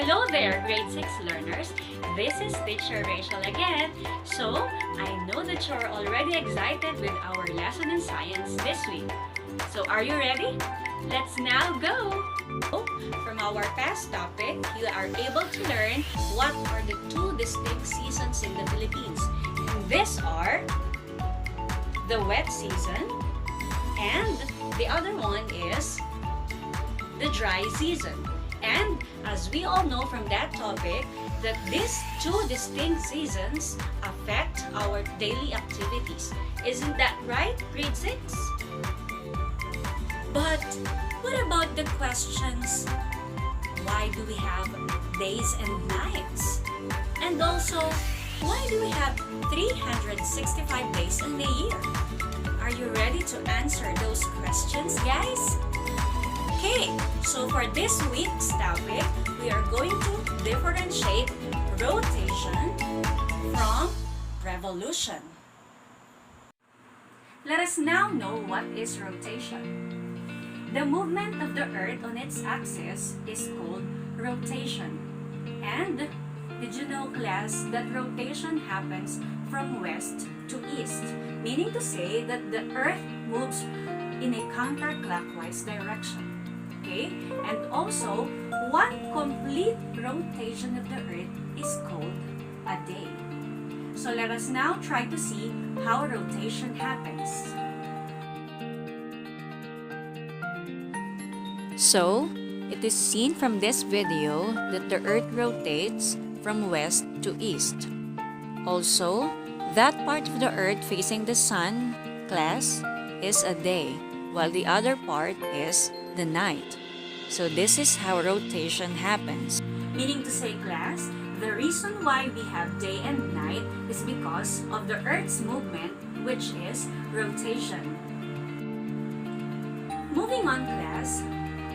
Hello there, grade 6 learners. This is Teacher Rachel again. So, I know that you're already excited with our lesson in science this week. So, are you ready? Let's now go! From our past topic, you are able to learn what are the two distinct seasons in the Philippines. And these are the wet season and the other one is the dry season. And as we all know from that topic, that these two distinct seasons affect our daily activities. Isn't that right, grade 6? But what about the questions, why do we have days and nights? And also, why do we have 365 days in a year? Are you ready to answer those questions, guys? Okay, so for this week's topic, we are going to differentiate rotation from revolution. Let us now know what is rotation. The movement of the Earth on its axis is called rotation. And did you know, class, that rotation happens from west to east, meaning to say that the Earth moves in a counterclockwise direction. Okay? And also, one complete rotation of the Earth is called a day. So let us now try to see how rotation happens. So, it is seen from this video that the Earth rotates from west to east. Also, that part of the Earth facing the Sun, class, is a day, while the other part is the night. So this is how rotation happens. Meaning to say, class, the reason why we have day and night is because of the Earth's movement, which is rotation. Moving on, class.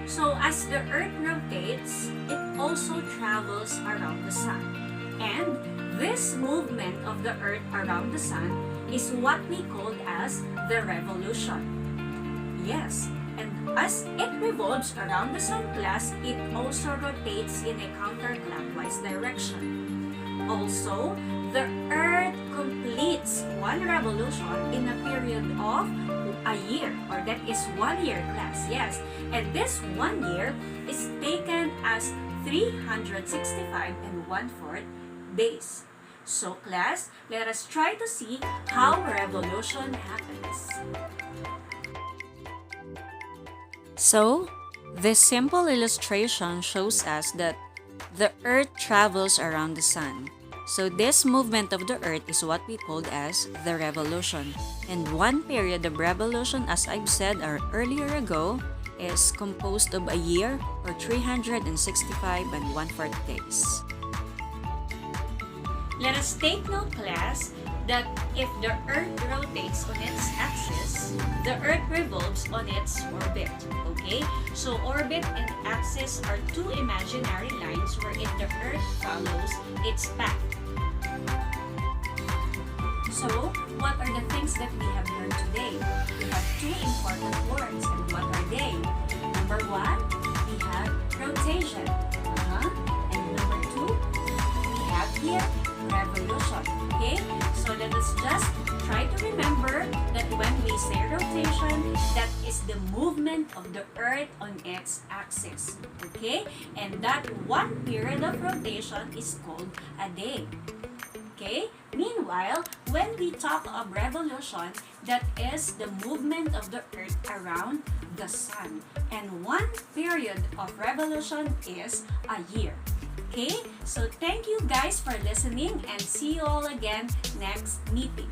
So as the Earth rotates, it also travels around the Sun. And this movement of the Earth around the Sun is what we call as the revolution. Yes, and as it revolves around the Sun, class, it also rotates in a counterclockwise direction. Also, the Earth completes one revolution in a period of a year, or that is 1 year, class. Yes, and this 1 year is taken as 365 and 1/4 days. So, class, let us try to see how revolution happens. So, this simple illustration shows us that the Earth travels around the Sun. So this movement of the Earth is what we called as the revolution. And one period of revolution, as I've said earlier ago, is composed of a year or 365 and 1/4 days. Let us take note, class, that if the Earth rotates on its axis, the Earth revolves on its orbit. Okay? So orbit and axis are two imaginary lines wherein the Earth follows its path. So, what are the things that we have learned today? We have two important words, and what are they? Number one, we have rotation. And number two, we have here revolution. Okay? So let us just try to remember that when we say rotation, that is the movement of the Earth on its axis. Okay? And that one period of rotation is called a day. Okay? Meanwhile, when we talk of revolution, that is the movement of the Earth around the Sun. And one period of revolution is a year. Okay? So thank you guys for listening and see you all again next meeting.